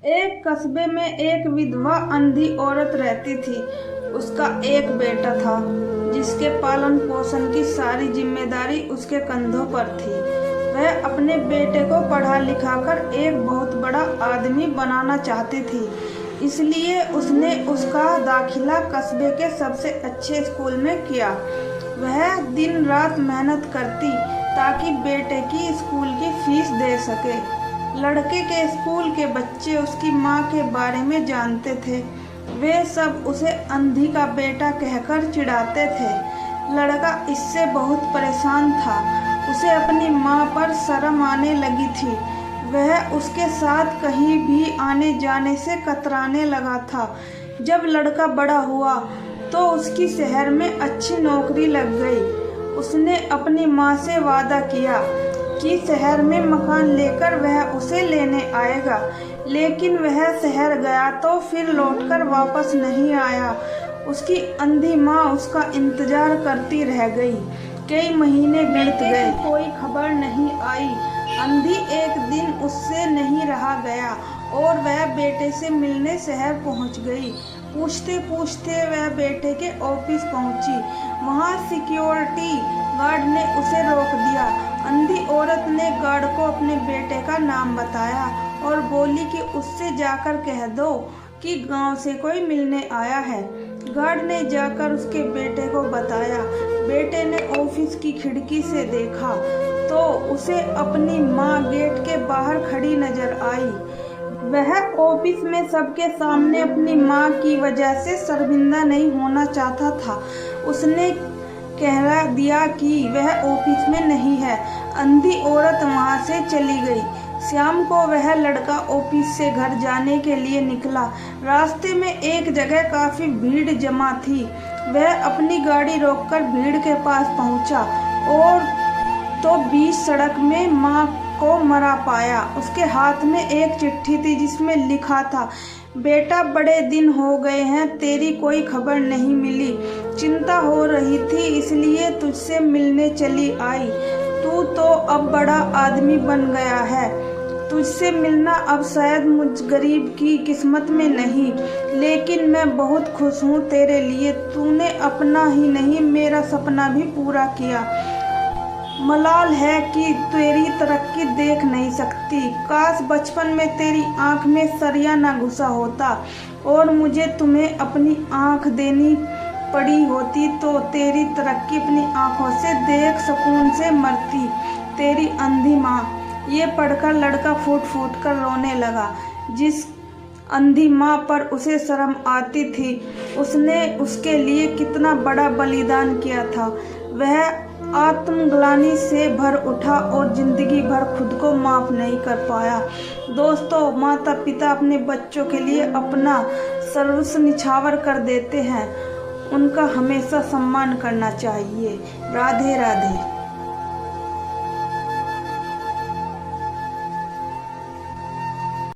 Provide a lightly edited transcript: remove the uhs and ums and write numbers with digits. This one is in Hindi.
एक कस्बे में एक विधवा अंधी औरत रहती थी। उसका एक बेटा था जिसके पालन पोषण की सारी जिम्मेदारी उसके कंधों पर थी। वह अपने बेटे को पढ़ा लिखाकर एक बहुत बड़ा आदमी बनाना चाहती थी, इसलिए उसने उसका दाखिला कस्बे के सबसे अच्छे स्कूल में किया। वह दिन रात मेहनत करती ताकि बेटे की स्कूल की फीस दे सके। लड़के के स्कूल के बच्चे उसकी माँ के बारे में जानते थे। वे सब उसे अंधी का बेटा कहकर चिढ़ाते थे। लड़का इससे बहुत परेशान था। उसे अपनी माँ पर शर्म आने लगी थी। वह उसके साथ कहीं भी आने जाने से कतराने लगा था। जब लड़का बड़ा हुआ तो उसकी शहर में अच्छी नौकरी लग गई। उसने अपनी माँ से वादा किया कि शहर में मकान लेकर वह उसे लेने आएगा, लेकिन वह शहर गया तो फिर लौटकर वापस नहीं आया। उसकी अंधी माँ उसका इंतजार करती रह गई। कई महीने बीत गए, कोई खबर नहीं आई। अंधी एक दिन उससे नहीं रहा गया और वह बेटे से मिलने शहर पहुंच गई। पूछते पूछते वह बेटे के ऑफिस पहुंची। वहां सिक्योरिटी गार्ड ने उसे रोक दिया। अंधी औरत ने गार्ड को अपने बेटे का नाम बताया और बोली कि उससे जाकर कह दो कि गांव से कोई मिलने आया है। गार्ड ने जाकर उसके बेटे को बताया। बेटे ने ऑफिस की खिड़की से देखा तो उसे अपनी माँ गेट के बाहर खड़ी नजर आई। वह ऑफिस में सबके सामने अपनी माँ की वजह से शर्मिंदा नहीं होना चाहता था। उसने कह दिया कि वह ऑफिस में नहीं है। अंधी औरत वहां से चली गई। शाम को वह लड़का ऑफिस से घर जाने के लिए निकला। रास्ते में एक जगह काफी भीड़ जमा थी। वह अपनी गाड़ी रोककर भीड़ के पास पहुंचा और तो बीच सड़क में माँ को मरा पाया। उसके हाथ में एक चिट्ठी थी जिसमें लिखा था, बेटा बड़े दिन हो गए हैं, तेरी कोई खबर नहीं मिली। चिंता हो रही थी इसलिए तुझसे मिलने चली आई। तू तो अब बड़ा आदमी बन गया है। तुझसे मिलना अब शायद मुझ गरीब की किस्मत में नहीं, लेकिन मैं बहुत खुश हूँ तेरे लिए। तूने अपना ही नहीं मेरा सपना भी पूरा किया। मलाल है कि तेरी तरक्की देख नहीं सकती। काश बचपन में तेरी आंख में सरिया ना घुसा होता और मुझे तुम्हें अपनी आंख देनी पड़ी होती तो तेरी तरक्की अपनी आंखों से देख सुकून से मरती। तेरी अंधी माँ। ये पढ़कर लड़का फूट फूट कर रोने लगा। जिस अंधी माँ पर उसे शर्म आती थी, उसने उसके लिए कितना बड़ा बलिदान किया था। वह आत्मग्लानि से भर उठा और जिंदगी भर खुद को माफ नहीं कर पाया। दोस्तों, माता पिता अपने बच्चों के लिए अपना सर्वस्व निछावर कर देते हैं। उनका हमेशा सम्मान करना चाहिए। राधे राधे।